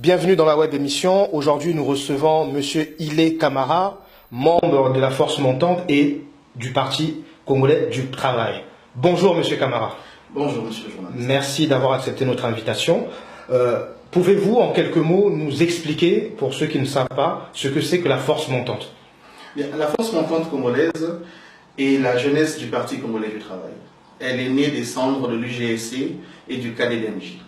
Bienvenue dans la web émission. Aujourd'hui, nous recevons Monsieur Ile Camara, membre de la Force Montante et du Parti congolais du travail. Bonjour Monsieur Camara. Bonjour Monsieur le journaliste. Merci d'avoir accepté notre invitation. Pouvez-vous en quelques mots nous expliquer, pour ceux qui ne savent pas, ce que c'est que la Force Montante? Bien, la Force Montante congolaise est la jeunesse du Parti congolais du travail. Elle est née des cendres de l'UGSC et du KDDMJ.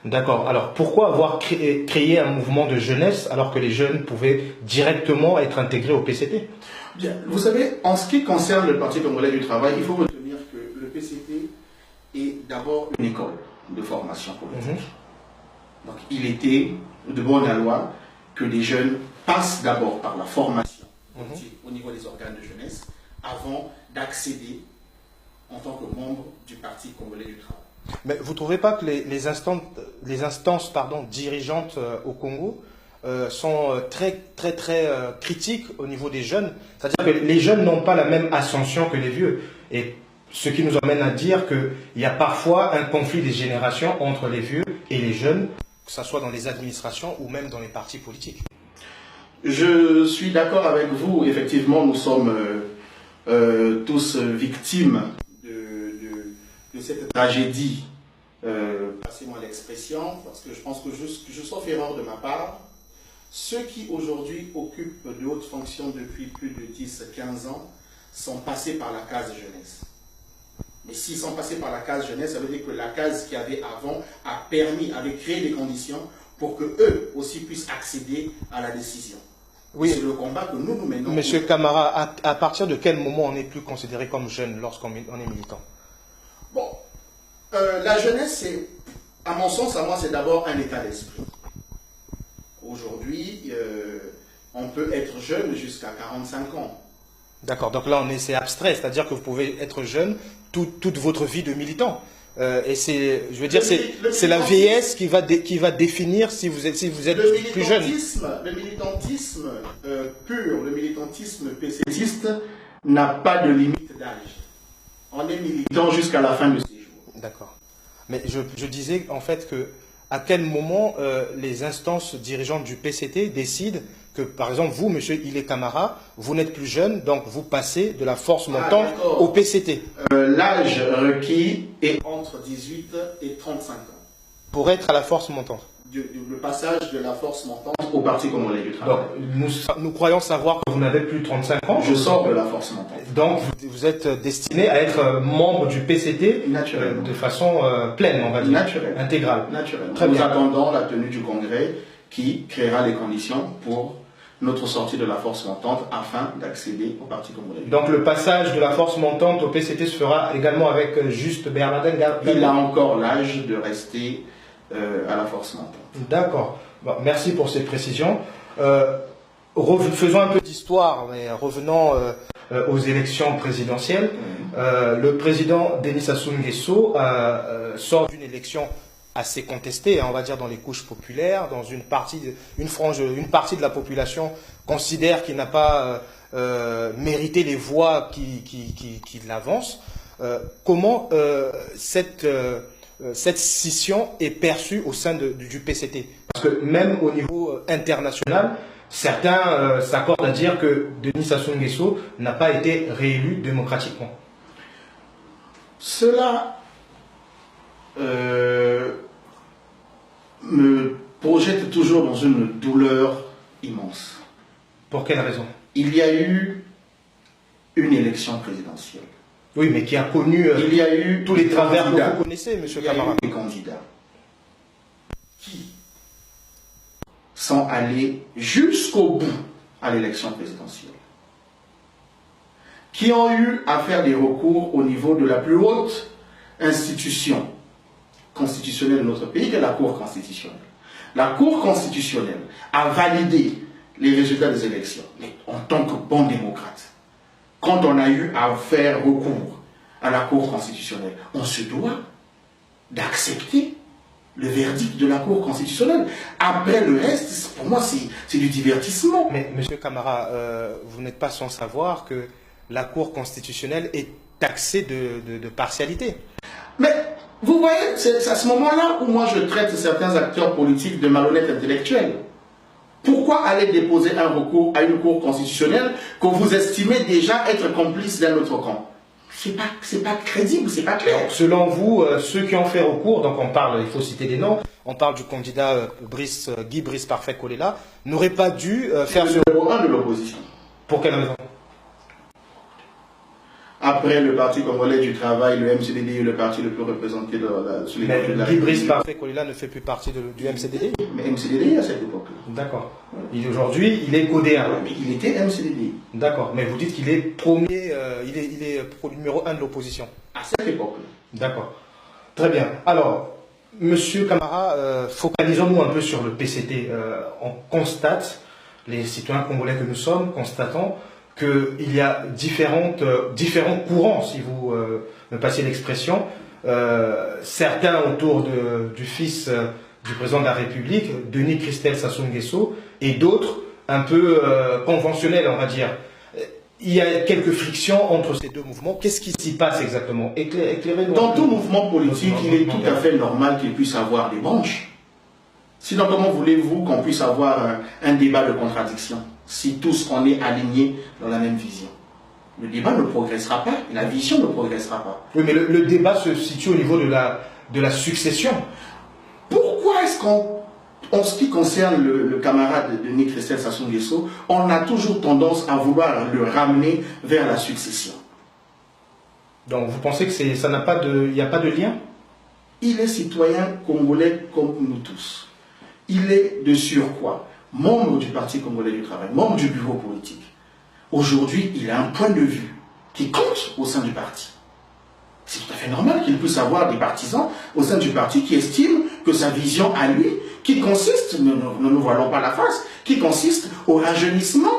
D'accord. Alors, pourquoi avoir créé un mouvement de jeunesse alors que les jeunes pouvaient directement être intégrés au PCT? Bien, vous savez, en ce qui concerne le Parti congolais du travail, il faut retenir que le PCT est d'abord une école de formation politique. Donc, il était de bonne loi que les jeunes passent d'abord par la formation politique au niveau des organes de jeunesse avant d'accéder en tant que membre du Parti congolais du travail. Mais vous ne trouvez pas que les instances dirigeantes au Congo sont très critiques au niveau des jeunes? C'est-à-dire que les jeunes n'ont pas la même ascension que les vieux. Et ce qui nous amène à dire qu'il y a parfois un conflit des générations entre les vieux et les jeunes, que ce soit dans les administrations ou même dans les partis politiques. Je suis d'accord avec vous. Effectivement, nous sommes tous victimes de cette tragédie. Passez-moi l'expression, parce que je pense que je sauf erreur de ma part. Ceux qui aujourd'hui occupent de hautes fonctions depuis plus de 10-15 ans sont passés par la case jeunesse. Mais s'ils sont passés par la case jeunesse, ça veut dire que la case qu'il y avait avant avait créé des conditions pour que eux aussi puissent accéder à la décision. Oui. C'est le combat que nous menons. Monsieur Camara, à partir de quel moment on n'est plus considéré comme jeune lorsqu'on est militant? Bon, la jeunesse, à mon sens, à moi, c'est d'abord un état d'esprit. Aujourd'hui, on peut être jeune jusqu'à 45 ans. D'accord, donc là, c'est abstrait, c'est-à-dire que vous pouvez être jeune toute votre vie de militant. Et c'est, je veux dire, c'est la vieillesse qui va définir si vous êtes plus jeune. Le militantisme pur, le militantisme PCTiste n'a pas de limite d'âge. On est militant jusqu'à la fin de ses jours. D'accord. Mais je disais en fait que à quel moment les instances dirigeantes du PCT décident que, par exemple, vous, monsieur Ile Camara, vous n'êtes plus jeune, donc vous passez de la Force Montante au PCT. L'âge requis est entre 18 et 35 ans. Pour être à la Force Montante. Le passage de la Force Montante au Parti congolais du travail. Donc, nous croyons savoir que vous n'avez plus 35 ans. Je sors de la Force Montante. Donc, vous êtes destiné à être membre du PCT de façon pleine, on va dire. Intégrale. Naturellement. Nous attendons la tenue du congrès qui créera les conditions pour notre sortie de la Force Montante afin d'accéder au Parti congolais. Donc le passage de la Force Montante au PCT se fera également avec Juste Bernardin. Il a encore l'âge de rester à la Force Montante. D'accord. Bon, merci pour ces précisions. Faisons un peu d'histoire, mais revenons aux élections présidentielles. Le président Denis Sassou Nguesso sort d'une élection assez contestée, on va dire, dans les couches populaires, dans une partie de la population considère qu'il n'a pas mérité les voix qui l'avancent. Comment cette scission est perçue au sein du PCT? Parce que même au niveau international, certains s'accordent à dire que Denis Sassou Nguesso n'a pas été réélu démocratiquement. Cela me projette toujours dans une douleur immense. Pour quelle raison? Il y a eu une élection présidentielle. Oui, mais qui a connu tous les travers que vous connaissez, monsieur Camara. Il y a eu des candidats qui sont allés jusqu'au bout à l'élection présidentielle, qui ont eu à faire des recours au niveau de la plus haute institution constitutionnelle de notre pays, qui est la Cour constitutionnelle. La Cour constitutionnelle a validé les résultats des élections. Mais en tant que bon démocrate, quand on a eu à faire recours à la Cour constitutionnelle, on se doit d'accepter le verdict de la Cour constitutionnelle. Après le reste, pour moi, c'est du divertissement. Mais, monsieur Camara, vous n'êtes pas sans savoir que la Cour constitutionnelle est taxée de partialité. Mais Vous voyez, c'est à ce moment-là où moi je traite certains acteurs politiques de malhonnêtes intellectuels. Pourquoi aller déposer un recours à une cour constitutionnelle que vous estimez déjà être complice d'un autre camp? C'est pas crédible, c'est pas clair. Donc, selon vous, ceux qui ont fait recours, donc on parle, il faut citer des noms, on parle du candidat Guy Brice Parfait Kolela, n'aurait pas dû faire ce numéro 1 de l'opposition. Pour quelle raison? Après le Parti congolais du travail, le MCDD est le parti le plus représenté sur les Mais côtés de la Guy Brice République. Parfait Kolela ne fait plus partie du MCDD? Mais MCDD à cette époque. D'accord. Aujourd'hui, il est codéen. Mais il était MCDD. D'accord. Mais vous dites qu'il est premier, il est numéro 1 de l'opposition. À cette époque. D'accord. Très bien. Alors, Monsieur Camara, focalisons-nous un peu sur le PCT. On constate, les citoyens congolais que nous sommes, constatons qu'il y a différents courants, si vous me passez l'expression. Certains autour du fils du président de la République, Denis Christel Sassou Nguesso, et d'autres un peu conventionnels, on va dire. Il y a quelques frictions entre ces deux mouvements. Qu'est-ce qui s'y passe exactement? Éclairez-nous. Dans tout mouvement politique, il est tout à fait normal qu'il puisse avoir des branches. Sinon, comment voulez-vous qu'on puisse avoir un débat de contradiction si tous on est alignés dans la même vision? Le débat ne progressera pas, la vision ne progressera pas. Oui, mais le débat se situe au niveau de la succession. Pourquoi est-ce en ce qui concerne le camarade de Denis Christel Sassou Nguesso, on a toujours tendance à vouloir le ramener vers la succession? Donc vous pensez que il n'y a pas de lien? Il est citoyen congolais comme nous tous. Il est de surcroît membre du Parti congolais du travail, membre du bureau politique. Aujourd'hui, il a un point de vue qui compte au sein du parti. C'est tout à fait normal qu'il puisse avoir des partisans au sein du parti qui estiment que sa vision à lui, qui consiste, ne nous voilons pas la face, qui consiste au rajeunissement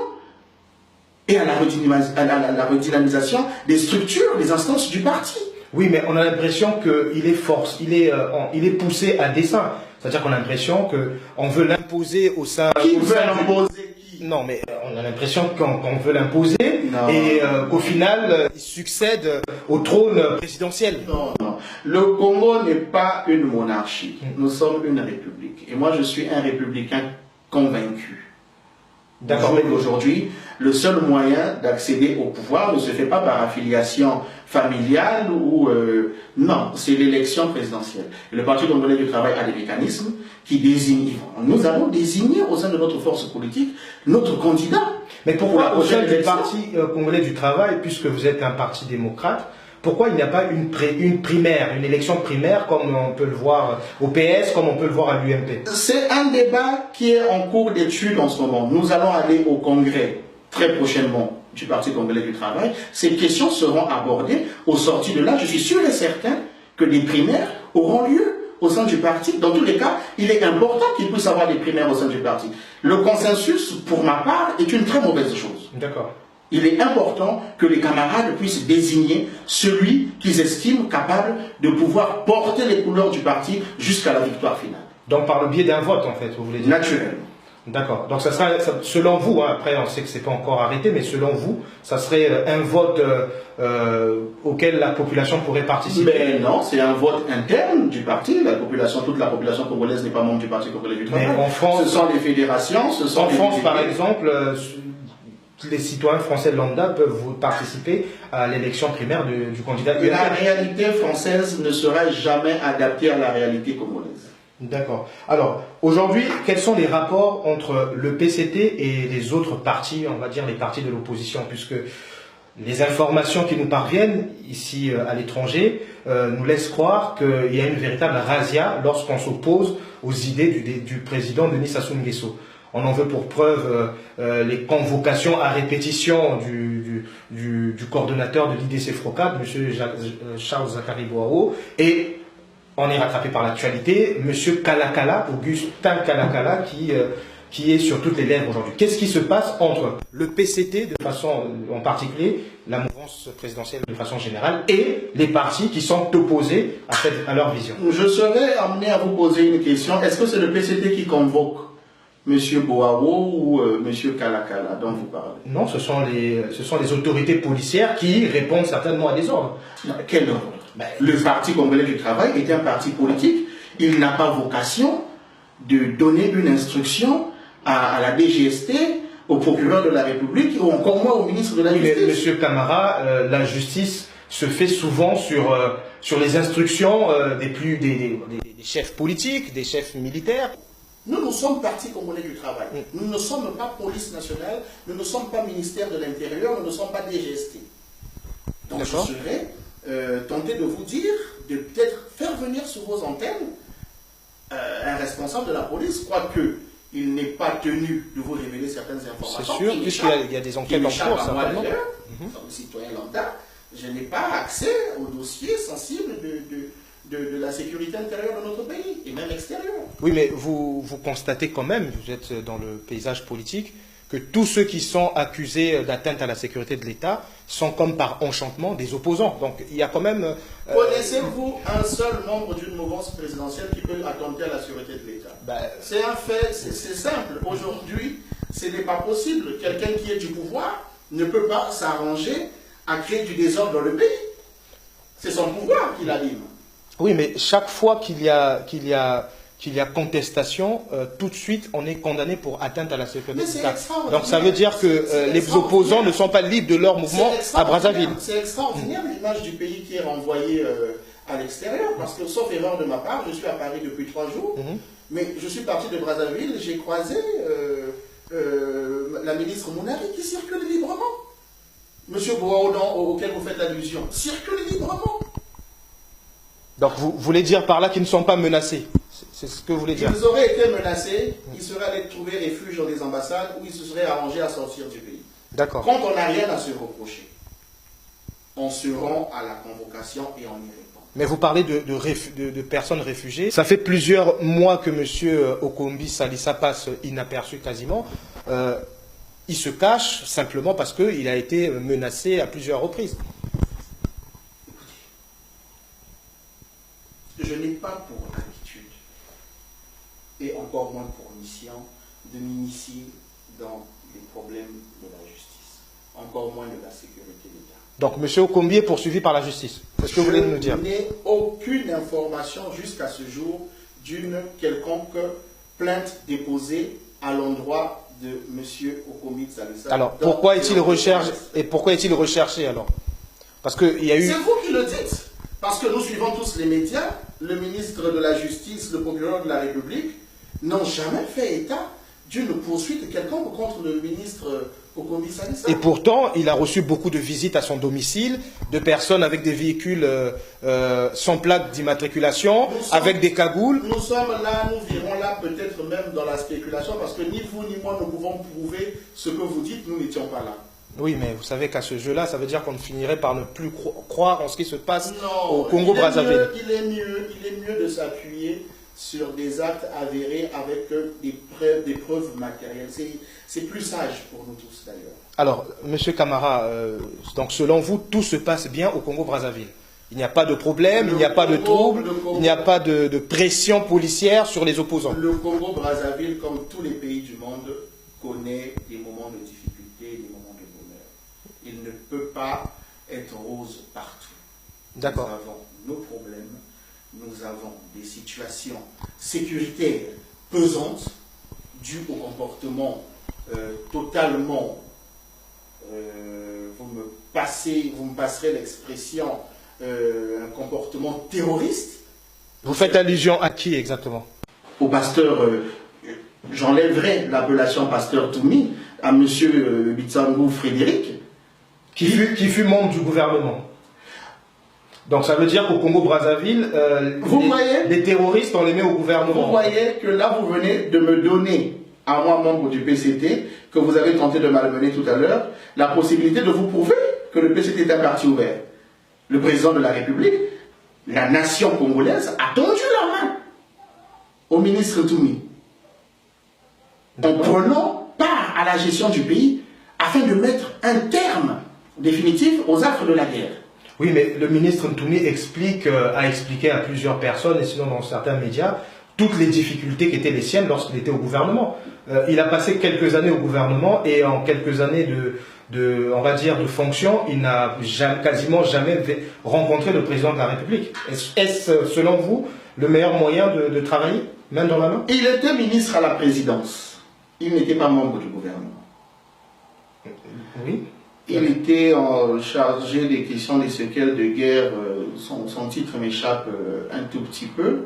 et à la redynamisation des structures, des instances du parti. Oui, mais on a l'impression qu'il est poussé à dessein. C'est-à-dire qu'on a l'impression qu'on veut l'imposer au sein... Qui veut l'imposer? Non, mais on a l'impression qu'on veut l'imposer et qu'au final, il succède au trône présidentiel. Non, non. Le Congo n'est pas une monarchie. Nous sommes une république. Et moi, je suis un républicain convaincu. D'accord. Aujourd'hui, le seul moyen d'accéder au pouvoir ne se fait pas par affiliation familiale ou... non, c'est l'élection présidentielle. Et le Parti congolais du travail a des mécanismes qui désignent. Nous allons désigner au sein de notre force politique notre candidat. Mais pourquoi au sein du Parti congolais du travail, puisque vous êtes un parti démocrate, pourquoi il n'y a pas une primaire, une élection primaire comme on peut le voir au PS, comme on peut le voir à l'UMP? C'est un débat qui est en cours d'étude en ce moment. Nous allons aller au congrès très prochainement du Parti congolais du travail. Ces questions seront abordées au sorti de là. Je suis sûr et certain que des primaires auront lieu au sein du parti. Dans tous les cas, il est important qu'il puisse avoir des primaires au sein du parti. Le consensus, pour ma part, est une très mauvaise chose. D'accord. Il est important que les camarades puissent désigner celui qu'ils estiment capable de pouvoir porter les couleurs du parti jusqu'à la victoire finale. Donc par le biais d'un vote, en fait, vous voulez dire? Naturellement. D'accord. Donc ça sera, selon vous, hein, après on sait que c'est pas encore arrêté, mais selon vous, ça serait un vote auquel la population pourrait participer? Mais non, c'est un vote interne du parti. Toute la population congolaise n'est pas membre du Parti congolais du travail. Mais en France, ce sont les fédérations, ce sont en France, par exemple, les citoyens français lambda peuvent participer à l'élection primaire du candidat. La réalité française ne sera jamais adaptée à la réalité congolaise. D'accord. Alors, aujourd'hui, quels sont les rapports entre le PCT et les autres partis, on va dire les partis de l'opposition, puisque les informations qui nous parviennent ici à l'étranger nous laissent croire qu'il y a une véritable razzia lorsqu'on s'oppose aux idées du président Denis Sassou Nguesso. On en veut pour preuve les convocations à répétition du coordonnateur de l'IDC-FROCAD, M. Charles Zakari Boao, et on est rattrapé par l'actualité, M. Kalakala, Augustin Kalakala, qui est sur toutes les lèvres aujourd'hui. Qu'est-ce qui se passe entre le PCT, de façon en particulier, la mouvance présidentielle de façon générale, et les partis qui sont opposés à leur vision? Je serais amené à vous poser une question. Est-ce que c'est le PCT qui convoque M. Boao ou M. Kalakala dont vous parlez? Non, ce sont les autorités policières qui répondent certainement à des ordres. Quel ordre? Le Parti congolais du travail est un parti politique. Il n'a pas vocation de donner une instruction à la DGST, au procureur de la République ou encore moins au ministre de la Justice. Mais Monsieur Camara, la justice se fait souvent sur les instructions des chefs politiques, des chefs militaires. Nous sommes Parti congolais du travail. Nous ne sommes pas police nationale, nous ne sommes pas ministère de l'Intérieur, nous ne sommes pas DGST. Donc je serais tenté de vous dire de peut-être faire venir sur vos antennes un responsable de la police, quoique il n'est pas tenu de vous révéler certaines informations. C'est sûr, puisqu'il y a des enquêtes en cours, certainement. Comme citoyen lambda, je n'ai pas accès aux dossiers sensibles de la sécurité intérieure de notre pays, et même extérieure. Oui, mais vous constatez quand même, vous êtes dans le paysage politique, que tous ceux qui sont accusés d'atteinte à la sécurité de l'État sont comme par enchantement des opposants. Donc il y a quand même... Connaissez-vous un seul membre d'une mouvance présidentielle qui peut attenter à la sécurité de l'État? C'est un fait, c'est simple. Aujourd'hui, ce n'est pas possible. Quelqu'un qui est du pouvoir ne peut pas s'arranger à créer du désordre dans le pays. C'est son pouvoir qui l'anime. Oui, mais chaque fois qu'il y a contestation, tout de suite, on est condamné pour atteinte à la sécurité de l'État. Donc ça veut dire que les opposants ne sont pas libres de leur mouvement à Brazzaville. C'est extraordinaire l'image du pays qui est renvoyée à l'extérieur, parce que, sauf erreur de ma part, je suis à Paris depuis 3 jours, mais je suis parti de Brazzaville, j'ai croisé la ministre Mounari qui circule librement. Monsieur Boaodan, auquel vous faites allusion, circule librement. Donc vous voulez dire par là qu'ils ne sont pas menacés? C'est ce que vous voulez dire? Ils auraient été menacés, ils seraient allés trouver refuge dans des ambassades où ils se seraient arrangés à sortir du pays. D'accord. Quand on n'a rien à se reprocher, on se rend à la convocation et on y répond. Mais vous parlez de personnes réfugiées. Ça fait plusieurs mois que M. Okombi Salissa passe inaperçu quasiment. Il se cache simplement parce qu'il a été menacé à plusieurs reprises. Je n'ai pas pour habitude, et encore moins pour mission, de m'initier dans les problèmes de la justice, encore moins de la sécurité de l'État. Donc M. Okombi est poursuivi par la justice. C'est ce que vous voulez nous dire? Je n'ai aucune information jusqu'à ce jour d'une quelconque plainte déposée à l'endroit de M. Okombi Salissa. Alors pourquoi est-il recherché alors? Parce qu'il y a eu... C'est vous qui le dites. Parce que nous suivons tous les médias, le ministre de la Justice, le procureur de la République n'ont jamais fait état d'une poursuite quelconque contre le ministre Okombi Salissa. Et pourtant, il a reçu beaucoup de visites à son domicile, de personnes avec des véhicules sans plaque d'immatriculation, avec des cagoules. Nous sommes là, nous virons là peut-être même dans la spéculation, parce que ni vous ni moi ne pouvons prouver ce que vous dites, nous n'étions pas là. Oui, mais vous savez qu'à ce jeu-là, ça veut dire qu'on finirait par ne plus croire en ce qui se passe au Congo-Brazzaville. Il est mieux de s'appuyer sur des actes avérés avec des preuves matérielles. C'est plus sage pour nous tous d'ailleurs. Alors, Monsieur Camara, donc selon vous, tout se passe bien au Congo-Brazzaville? Il n'y a pas de problème, il n'y a pas de trouble, il n'y a pas de pression policière sur les opposants? Le Congo-Brazzaville, comme tous les pays du monde, connaît des moments de difficulté, des moments de bonheur. Il ne peut pas être rose partout. D'accord. Nous avons nos problèmes, nous avons des situations sécuritaires pesantes dues au comportement totalement, vous me passerez l'expression, un comportement terroriste. Vous faites allusion à qui exactement? Au pasteur, j'enlèverai l'appellation pasteur Toumi, à M. Bitsangou Frédéric. Qui fut membre du gouvernement. Donc ça veut dire qu'au Congo-Brazzaville, les terroristes, on les met au gouvernement. Vous voyez que là, vous venez de me donner, à moi, membre du PCT, que vous avez tenté de malmener tout à l'heure, la possibilité de vous prouver que le PCT est un parti ouvert. Le président de la République, la nation congolaise, a tendu la main au ministre Toumi, en prenant part à la gestion du pays, afin de mettre un terme définitif aux affres de la guerre. Oui, mais le ministre Ntoumi a expliqué à plusieurs personnes, et sinon dans certains médias, toutes les difficultés qui étaient les siennes lorsqu'il était au gouvernement. Il a passé quelques années au gouvernement et en quelques années on va dire, de fonction, il n'a quasiment jamais rencontré le président de la République. Est-ce, selon vous, le meilleur moyen de travailler, main dans la main? Il était ministre à la présidence. Il n'était pas membre du gouvernement. Oui. Il était chargé des questions des séquelles de guerre. Son titre m'échappe un tout petit peu.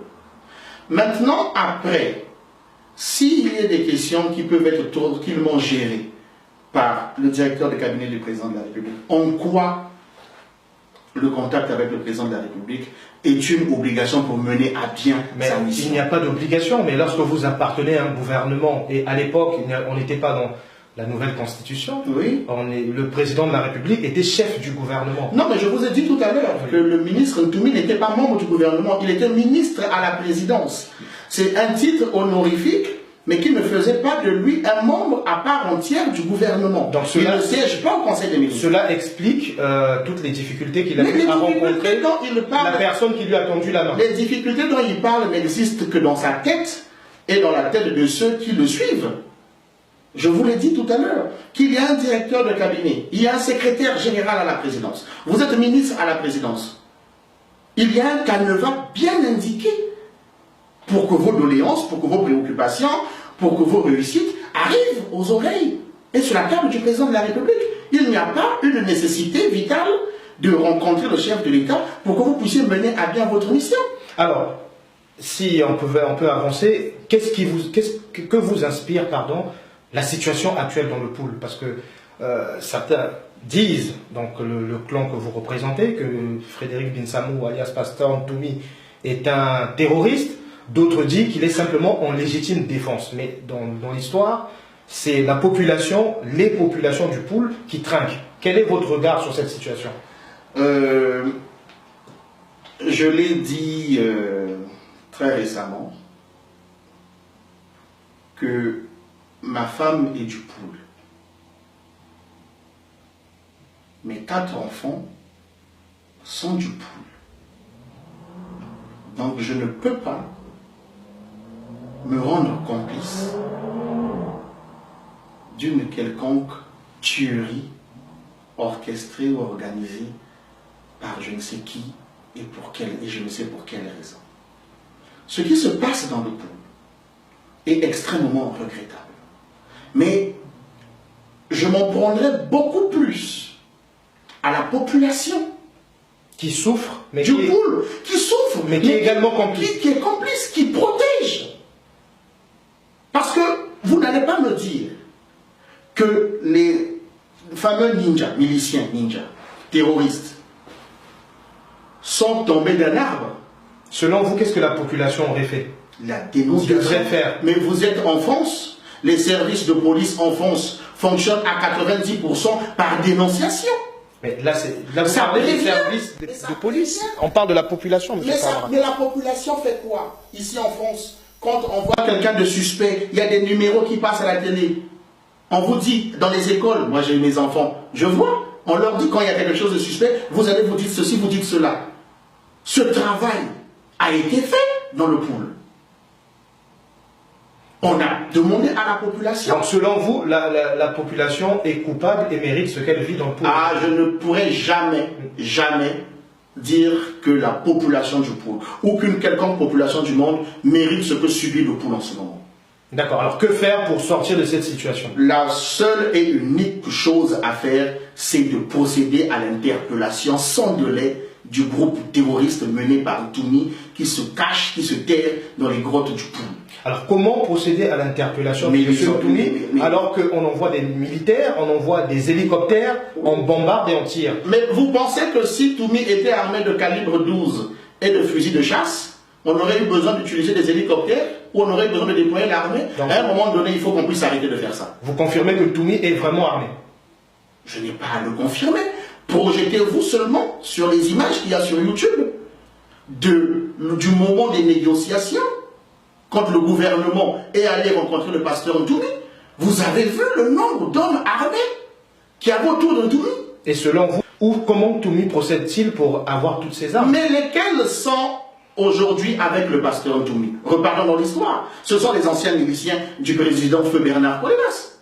Maintenant, après, s'il y a des questions qui peuvent être tranquillement gérées par le directeur de cabinet du président de la République, en quoi le contact avec le président de la République est une obligation pour mener à bien sa mission? Il n'y a pas d'obligation, mais lorsque vous appartenez à un gouvernement, et à l'époque, on n'était pas dans la nouvelle constitution, oui. Le président de la République était chef du gouvernement. Non, mais je vous ai dit tout à l'heure que le ministre Ntoumi n'était pas membre du gouvernement, il était ministre à la présidence. C'est un titre honorifique, mais qui ne faisait pas de lui un membre à part entière du gouvernement. Donc il ne siège pas au Conseil des ministres. Cela explique toutes les difficultés qu'il a eu à rencontrer la personne qui lui a tendu la main. Les difficultés dont il parle n'existent que dans sa tête et dans la tête de ceux qui le suivent. Je vous l'ai dit tout à l'heure, qu'il y a un directeur de cabinet, il y a un secrétaire général à la présidence. Vous êtes ministre à la présidence. Il y a un canevas bien indiqué pour que vos doléances, pour que vos préoccupations, pour que vos réussites arrivent aux oreilles et sur la table du président de la République. Il n'y a pas une nécessité vitale de rencontrer le chef de l'État pour que vous puissiez mener à bien votre mission. Alors, si on peut avancer, que vous inspire, la situation actuelle dans le pool? Parce que certains disent, donc le clan que vous représentez, que Frédéric Binsamou, alias Pasteur Ntoumi, est un terroriste. D'autres disent qu'il est simplement en légitime défense. Mais dans l'histoire, c'est la population, les populations du pool qui trinquent. Quel est votre regard sur cette situation? Je l'ai dit très récemment que ma femme est du pool. Mes 4 enfants sont du pool. Donc je ne peux pas me rendre complice d'une quelconque tuerie orchestrée ou organisée par je ne sais qui et je ne sais pour quelle raison. Ce qui se passe dans le pool est extrêmement regrettable. Mais je m'en prendrais beaucoup plus à la population qui souffre, mais du pool, qui souffre, mais qui est également complice. Qui est complice, qui protège. Parce que vous n'allez pas me dire que les fameux ninjas, miliciens ninjas, terroristes, sont tombés d'un arbre. Selon vous, qu'est-ce que la population aurait fait? La dénonciation. Ou devrait faire. Mais vous êtes en France, les services de police en France fonctionnent à 90% par dénonciation. Mais là, vous parlez des services de police. On parle de la population, M. Favre. Mais la population fait quoi ici en France? Quand on voit quelqu'un de suspect, il y a des numéros qui passent à la télé. On vous dit, dans les écoles, moi j'ai mes enfants, je vois, on leur dit quand il y a quelque chose de suspect, vous allez vous dire ceci, vous dites cela. Ce travail a été fait dans le pool. On a demandé à la population. Donc selon vous, la population est coupable et mérite ce qu'elle vit dans le pool? Ah, je ne pourrais jamais dire que la population du pool, ou qu'une quelconque population du monde mérite ce que subit le pool en ce moment. D'accord, alors que faire pour sortir de cette situation? La seule et unique chose à faire, c'est de procéder à l'interpellation sans délai du groupe terroriste mené par Ntoumi qui se cache, qui se terre dans les grottes du pool. Alors comment procéder à l'interpellation de M. Ntoumi alors qu'on envoie des militaires, on envoie des hélicoptères, on bombarde et on tire? Mais vous pensez que si Ntoumi était armé de calibre 12 et de fusils de chasse, on aurait eu besoin d'utiliser des hélicoptères ou on aurait eu besoin de déployer l'armée? À un moment donné, il faut qu'on puisse arrêter de faire ça. Vous confirmez que Ntoumi est vraiment armé? Je n'ai pas à le confirmer. Projetez-vous seulement sur les images qu'il y a sur YouTube du moment des négociations, quand le gouvernement est allé rencontrer le pasteur Ntoumi. Vous avez vu le nombre d'hommes armés qui avaient autour de Ntoumi? Et selon vous, comment Ntoumi procède-t-il pour avoir toutes ces armes? Mais lesquelles sont aujourd'hui avec le pasteur Ntoumi. Reparlons dans l'histoire. Ce sont les anciens miliciens du président Feu Bernard Colémas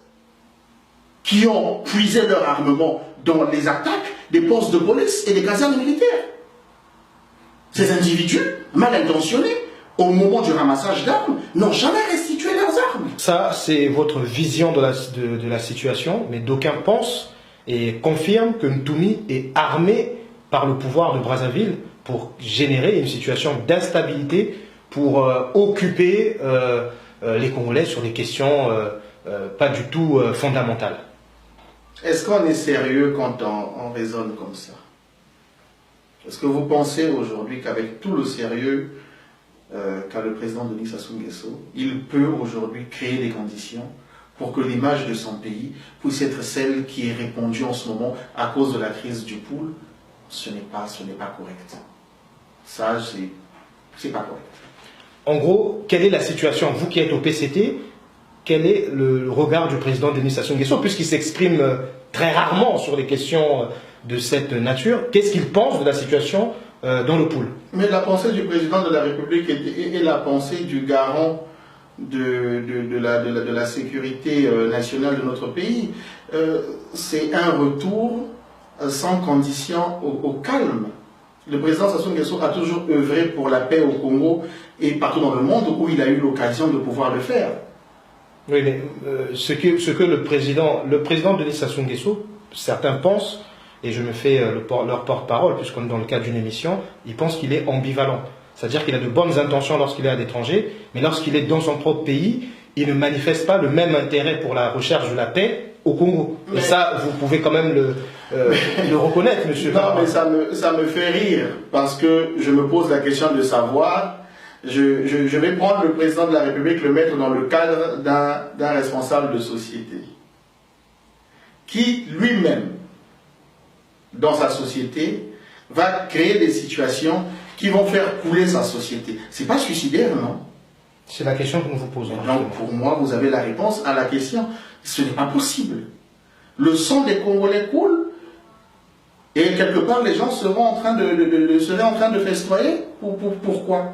qui ont puisé leur armement dans les attaques des postes de police et des casernes militaires. Ces individus, mal intentionnés, au moment du ramassage d'armes, n'ont jamais restitué leurs armes. Ça, c'est votre vision de la situation, mais d'aucuns pensent et confirment que Ntoumi est armé par le pouvoir de Brazzaville pour générer une situation d'instabilité, pour occuper les Congolais sur des questions pas du tout fondamentales. Est-ce qu'on est sérieux quand on raisonne comme ça? Est-ce que vous pensez aujourd'hui qu'avec tout le sérieux qu'a le président Denis Sassou Nguesso, il peut aujourd'hui créer des conditions pour que l'image de son pays puisse être celle qui est répandue en ce moment à cause de la crise du pool? Ce n'est pas correct. Ça, c'est pas correct. En gros, quelle est la situation? Vous qui êtes au PCT, quel est le regard du président Denis Sassou Nguesso, puisqu'il s'exprime très rarement sur les questions de cette nature? Qu'est-ce qu'il pense de la situation dans le pool? Mais la pensée du président de la République est la pensée du garant de la sécurité nationale de notre pays. C'est un retour sans condition au calme. Le président Sassou Nguesso a toujours œuvré pour la paix au Congo et partout dans le monde où il a eu l'occasion de pouvoir le faire. Oui, mais ce que le président Denis Sassou Nguesso, certains pensent, et je me fais leur porte-parole, puisqu'on est dans le cadre d'une émission, ils pensent qu'il est ambivalent. C'est-à-dire qu'il a de bonnes intentions lorsqu'il est à l'étranger, mais lorsqu'il est dans son propre pays, il ne manifeste pas le même intérêt pour la recherche de la paix au Congo. Mais, et ça, vous pouvez quand même le reconnaître, monsieur. Non, mais ça me fait rire, parce que je me pose la question de savoir, je vais prendre le président de la République, le mettre dans le cadre d'un responsable de société, qui lui-même, dans sa société, va créer des situations qui vont faire couler sa société. C'est pas suicidaire, non? C'est la question que nous vous posons. Donc, pour moi, vous avez la réponse à la question. Ce n'est pas possible. Le sang des Congolais coule et quelque part, les gens seraient en train de festoyer. Pourquoi?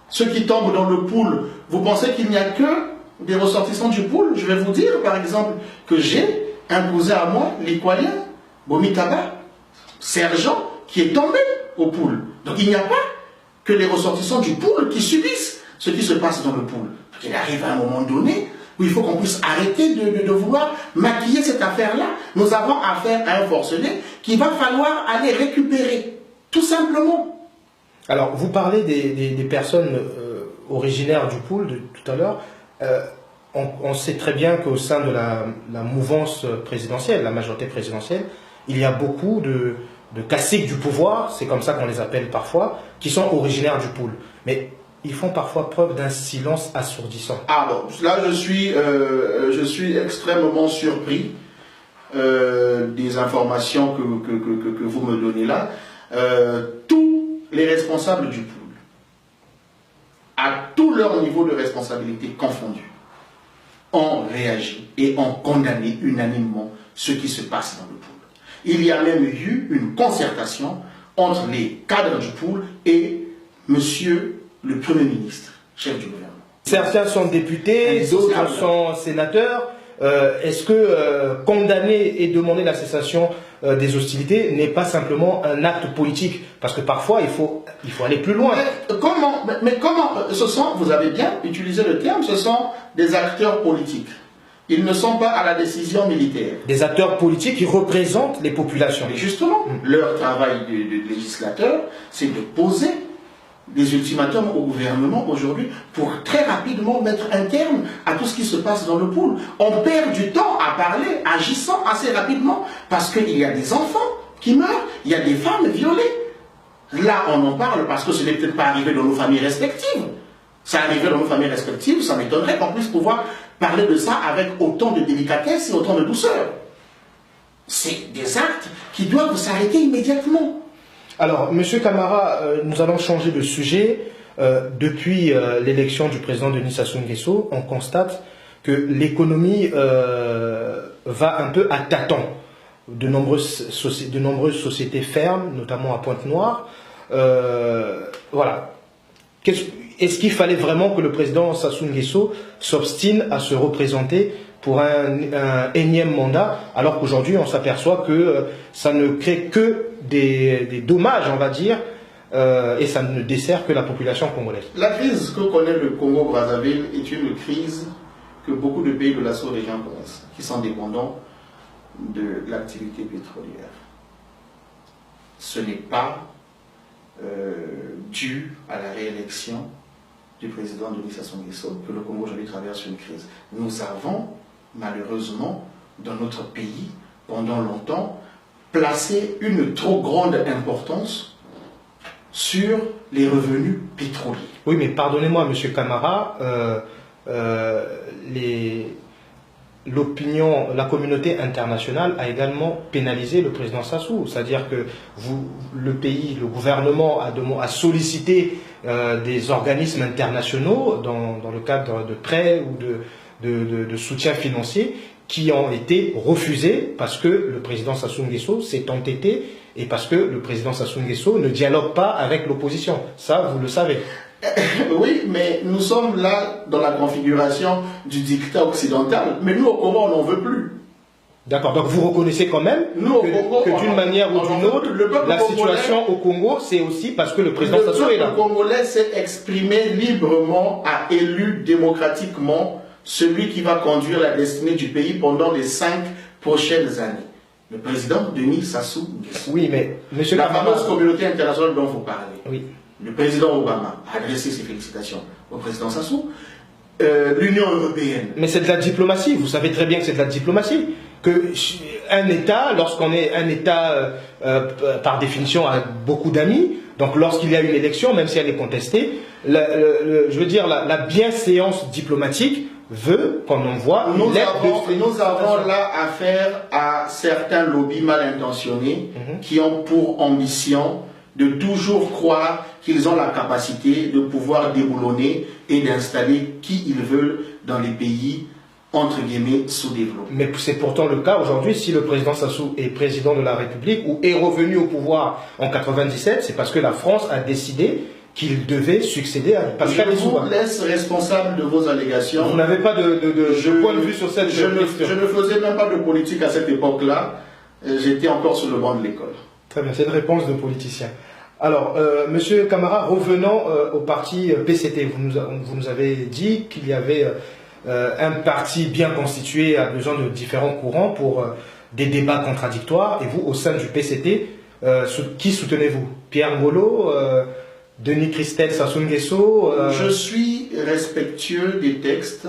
Ceux qui tombent dans le pool, vous pensez qu'il n'y a que des ressortissants du pool? Je vais vous dire, par exemple, que j'ai un cousin à moi, l'Iquoyen, Bomitaba, sergent, qui est tombé au pool. Donc il n'y a pas que les ressortissants du pool qui subissent ce qui se passe dans le pool. Il arrive à un moment donné où il faut qu'on puisse arrêter de vouloir maquiller cette affaire-là. Nous avons affaire à un forcené qu'il va falloir aller récupérer, tout simplement. Alors, vous parlez des personnes originaires du pool de tout à l'heure. On sait très bien qu'au sein de la mouvance présidentielle, la majorité présidentielle, il y a beaucoup de caciques du pouvoir, c'est comme ça qu'on les appelle parfois, qui sont originaires du pool. Mais ils font parfois preuve d'un silence assourdissant. Ah bon, là je suis extrêmement surpris des informations que vous me donnez là. Tous les responsables du pool, à tout leur niveau de responsabilité confondu, ont réagi et ont condamné unanimement ce qui se passe dans le pool. Il y a même eu une concertation entre les cadres du pool et monsieur le Premier ministre, chef du gouvernement. Certains sont députés, d'autres sont sénateurs. Est-ce que condamner et demander la cessation des hostilités n'est pas simplement un acte politique? Parce que parfois, il faut aller plus loin. Mais comment ce sont, vous avez bien utilisé le terme, ce sont des acteurs politiques. Ils ne sont pas à la décision militaire. Des acteurs politiques qui représentent les populations. Mais justement, leur travail de législateur, c'est de poser des ultimatums au gouvernement aujourd'hui pour très rapidement mettre un terme à tout ce qui se passe dans le pool. On perd du temps à parler, agissant assez rapidement, parce qu'il y a des enfants qui meurent, il y a des femmes violées. Là, on en parle parce que ce n'est peut-être pas arrivé dans nos familles respectives. Ça arriverait dans nos familles respectives, ça m'étonnerait qu'on puisse pouvoir parler de ça avec autant de délicatesse et autant de douceur. C'est des actes qui doivent s'arrêter immédiatement. Alors, Monsieur Camara, nous allons changer de sujet. Depuis l'élection du président Denis Sassou Nguesso, on constate que l'économie va un peu à tâtons. De nombreuses sociétés ferment, notamment à Pointe-Noire. Voilà. est-ce qu'il fallait vraiment que le président Sassou Nguesso s'obstine à se représenter pour un énième mandat, alors qu'aujourd'hui on s'aperçoit que ça ne crée que des dommages, on va dire, et ça ne dessert que la population congolaise. La crise que connaît le Congo-Brazzaville est une crise que beaucoup de pays de la sous-région connaissent, qui sont dépendants de l'activité pétrolière. Ce n'est pas dû à la réélection du président Denis Sassou Nguesso que le Congo aujourd'hui traverse une crise. Nous avons, malheureusement, dans notre pays, pendant longtemps, placé une trop grande importance sur les revenus pétroliers. Oui, mais pardonnez-moi, Monsieur Camara, l'opinion, la communauté internationale a également pénalisé le président Sassou. C'est-à-dire que le pays, le gouvernement a sollicité des organismes internationaux dans le cadre de prêts ou de soutien financier qui ont été refusés parce que le président Sassou Nguesso s'est entêté et parce que le président Sassou Nguesso ne dialogue pas avec l'opposition. Ça, vous le savez. Oui, mais nous sommes là dans la configuration du dictat occidental. Mais nous, au Congo, on n'en veut plus. D'accord, donc vous reconnaissez quand même que d'une manière ou d'une autre, la situation au Congo, c'est aussi parce que le président Sassou est là. Le Congolais s'est exprimé librement, a élu démocratiquement celui qui va conduire la destinée du pays pendant les 5 prochaines années. Le président Denis Sassou Nguesso. Oui, mais monsieur la Camara, fameuse communauté internationale dont vous parlez. Oui. Le président Obama a adressé ses félicitations au président Sassou. L'Union européenne. Mais c'est de la diplomatie. Vous savez très bien que c'est de la diplomatie. Que un État, lorsqu'on est un État par définition a beaucoup d'amis, donc lorsqu'il y a une élection, même si elle est contestée, je veux dire la bienséance diplomatique veut qu'on envoie une lettre de félicitations. Nous avons là affaire à certains lobbies mal intentionnés qui ont pour ambition de toujours croire qu'ils ont la capacité de pouvoir déboulonner et d'installer qui ils veulent dans les pays entre guillemets sous-développés. Mais c'est pourtant le cas aujourd'hui. Si le président Sassou est président de la République ou est revenu au pouvoir en 97, c'est parce que la France a décidé qu'il devait succéder à Pascal Lissouba. Je vous laisse responsable de vos allégations. Vous n'avez pas de point de vue sur cette question. Je ne faisais même pas de politique à cette époque-là. J'étais encore sur le banc de l'école. Très bien, c'est une réponse de politicien. Alors, Monsieur Camara, revenons au parti PCT. Vous nous avez dit qu'il y avait un parti bien constitué a besoin de différents courants pour des débats contradictoires. Et vous, au sein du PCT, qui soutenez-vous? Pierre Ngolo, Denis Christel Sassou Nguesso Je suis respectueux des textes.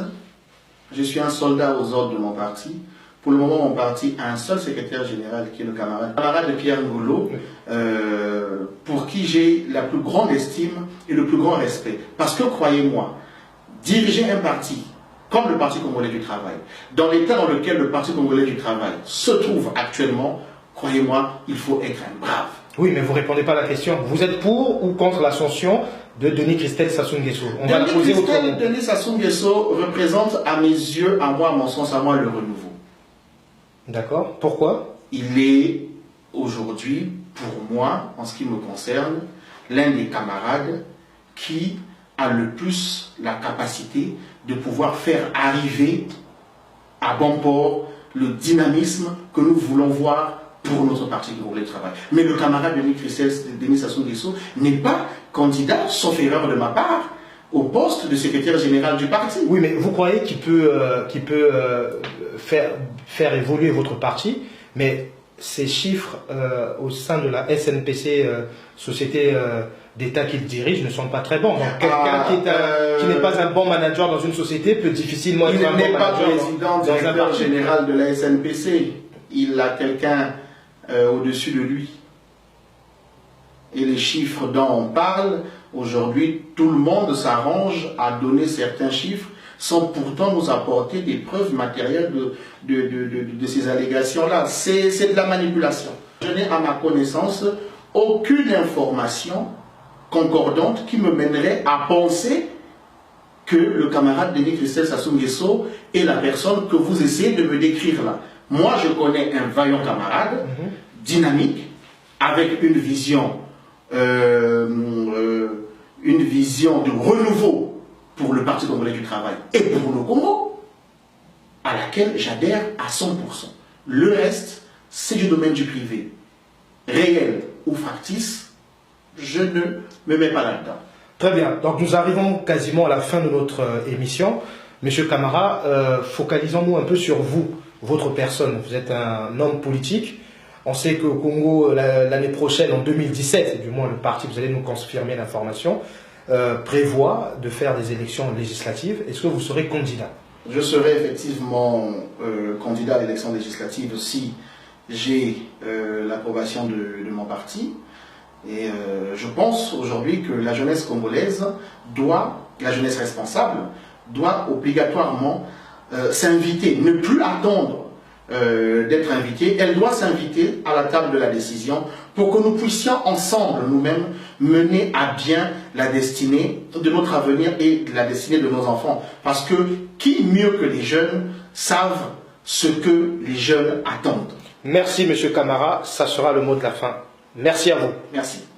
Je suis un soldat aux ordres de mon parti. Pour le moment, mon parti a un seul secrétaire général qui est le camarade de Pierre Ngolo, pour qui j'ai la plus grande estime et le plus grand respect. Parce que, croyez-moi, diriger un parti comme le Parti congolais du travail, dans l'état dans lequel le Parti congolais du travail se trouve actuellement, croyez-moi, il faut être un brave. Oui, mais vous ne répondez pas à la question. Vous êtes pour ou contre l'ascension de Denis Christel Sassou Nguesso? On va la poser autrement. Denis Sassou Nguesso représente à mes yeux, à moi, à mon sens, à moi, le renouveau. D'accord. Pourquoi? Il est aujourd'hui, pour moi, en ce qui me concerne, l'un des camarades qui a le plus la capacité de pouvoir faire arriver à bon port le dynamisme que nous voulons voir pour notre parti congolais du travail. Mais le camarade Denis Sassou Nguesso n'est pas candidat, sauf erreur de ma part, au poste de secrétaire général du parti. Oui, mais vous croyez qu'il peut, faire évoluer votre parti, mais ces chiffres au sein de la SNPC, Société d'État qu'il dirige, ne sont pas très bons. Donc quelqu'un qui n'est pas un bon manager dans une société peut difficilement être un bon manager. Il n'est pas président, directeur général de la SNPC. Il a quelqu'un au-dessus de lui. Et les chiffres dont on parle, aujourd'hui, tout le monde s'arrange à donner certains chiffres sans pourtant nous apporter des preuves matérielles de ces allégations-là. C'est de la manipulation. Je n'ai à ma connaissance aucune information concordante qui me mènerait à penser que le camarade Denis Christel Sassou Nguesso est la personne que vous essayez de me décrire là. Moi, je connais un vaillant camarade, dynamique, avec une vision une vision de renouveau pour le Parti congolais du travail et pour le Congo, à laquelle j'adhère à 100%. Le reste, c'est du domaine du privé. Réel ou factice, je ne me mets pas là-dedans. Très bien. Donc nous arrivons quasiment à la fin de notre émission. Monsieur Camara, focalisons-nous un peu sur vous, votre personne. Vous êtes un homme politique. On sait qu'au Congo, l'année prochaine, en 2017, du moins le parti, vous allez nous confirmer l'information, prévoit de faire des élections législatives. Est-ce que vous serez candidat? Je serai effectivement candidat à l'élection législative si j'ai l'approbation de mon parti. Et je pense aujourd'hui que la jeunesse congolaise la jeunesse responsable, doit obligatoirement s'inviter, ne plus attendre d'être invitée. Elle doit s'inviter à la table de la décision pour que nous puissions ensemble, nous-mêmes, mener à bien la destinée de notre avenir et la destinée de nos enfants. Parce que qui mieux que les jeunes savent ce que les jeunes attendent. Merci, Monsieur Camara. Ça sera le mot de la fin. Merci à vous. Merci.